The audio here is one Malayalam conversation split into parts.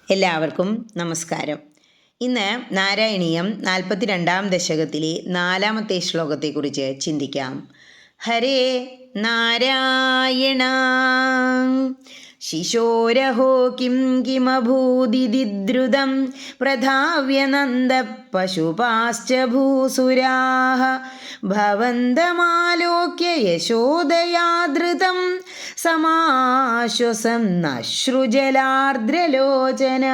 എല്ലാവർക്കും നമസ്കാരം. ഇന്ന് നാരായണീയം 42-ാം ദശകത്തിലെ 4-ാമത്തെ ശ്ലോകത്തെക്കുറിച്ച് ചിന്തിക്കാം. ഹരേ നാരായണ ശിശോരഹോ കിം കിമഭൂതിദ്രുതം പ്രധാവ്യനന്ദ പശുപാശ്ച ഭൂസുരാഃ ഭവന്തമാലോക്യ യശോദയാധൃതം സമാശ്വസം നശ്രുജലാർദ്രലോചന.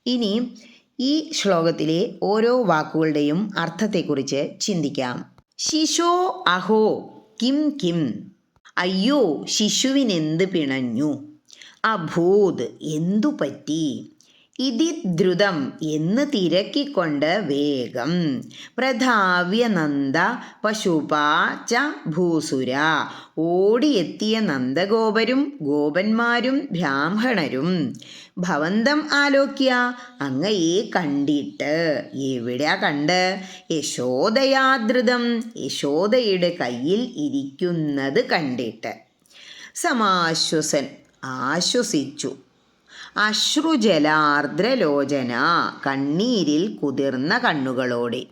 ഇനി ഈ ശ്ലോകത്തിലെ ഓരോ വാക്കുകളുടെയും അർത്ഥത്തെക്കുറിച്ച് ചിന്തിക്കാം. ശിശോ അഹോ കിം കിം, അയ്യോ ശിശുവിനെന്ത് പിണഞ്ഞു. അഭൂത് എന്തു പറ്റി. ഇതിദ്രുതം എന്ന് തിരക്കിക്കൊണ്ട് വേഗം. പ്രധാവ്യനന്ദ പശുപാ ച ഭൂസുര ഓടിയെത്തിയ നന്ദഗോപരും ഗോപന്മാരും ബ്രാഹ്മണരും. ഭവന്തം ആലോക്യ അങ്ങയെ കണ്ടിട്ട്. എവിടെയാ കണ്ട്? യശോദയാധൃതം യശോദയുടെ കയ്യിൽ ഇരിക്കുന്നത് കണ്ടിട്ട്. സമാശ്വസൻ ആശ്വസിച്ചു. അശ്രുജലാർദ്രലോചന കണ്ണീരിൽ കുതിർന്ന കണ്ണുകളോടെ.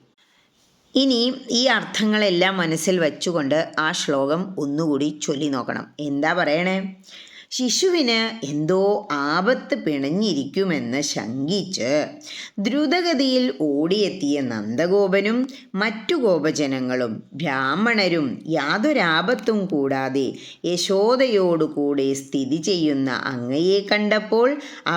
ഇനി ഈ അർത്ഥങ്ങളെല്ലാം മനസ്സിൽ വച്ചുകൊണ്ട് ആ ശ്ലോകം ഒന്നുകൂടി ചൊല്ലി നോക്കണം. എന്താ പറയണേ? ശിശുവിന് എന്തോ ആപത്ത് പിണഞ്ഞിരിക്കുമെന്ന് ശങ്കിച്ച് ദ്രുതഗതിയിൽ ഓടിയെത്തിയ നന്ദഗോപനും മറ്റു ഗോപജനങ്ങളും ബ്രാഹ്മണരും യാതൊരാപത്തും കൂടാതെ യശോദയോടുകൂടെ സ്ഥിതി ചെയ്യുന്ന അങ്ങയെ കണ്ടപ്പോൾ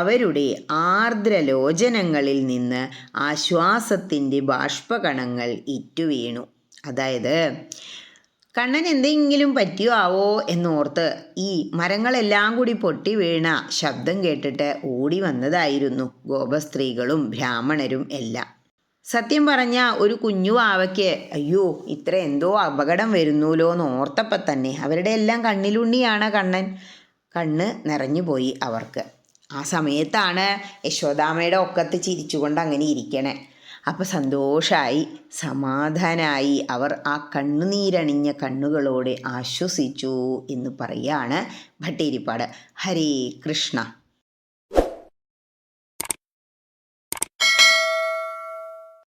അവരുടെ ആർദ്രലോചനങ്ങളിൽ നിന്ന് ആശ്വാസത്തിൻ്റെ ബാഷ്പകണങ്ങൾ ഇറ്റുവീണു. അതായത് കണ്ണൻ എന്തെങ്കിലും പറ്റിയോ ആവോ എന്നോർത്ത് ഈ മരങ്ങളെല്ലാം കൂടി പൊട്ടി വീണ ശബ്ദം കേട്ടിട്ട് ഓടി വന്നതായിരുന്നു ഗോപസ്ത്രീകളും ബ്രാഹ്മണരും എല്ലാം. സത്യം പറഞ്ഞ ഒരു കുഞ്ഞു വാവയ്ക്ക് അയ്യോ ഇത്ര എന്തോ അപകടം വരുന്നൂലോ എന്ന് ഓർത്തപ്പം തന്നെ അവരുടെ എല്ലാം കണ്ണിലുണ്ണിയാണ് കണ്ണൻ. കണ്ണ് നിറഞ്ഞുപോയി അവർക്ക്. ആ സമയത്താണ് യശോദാമ്മയുടെ ഒക്കത്ത് ചിരിച്ചുകൊണ്ട് അങ്ങനെ ഇരിക്കണേ. അപ്പം സന്തോഷമായി, സമാധാനമായി. അവർ ആ കണ്ണുനീരണിഞ്ഞ കണ്ണുകളോടെ ആശ്വസിച്ചു എന്ന് പറയാണ് ഭട്ടതിരിപ്പാട്. ഹരേ കൃഷ്ണ.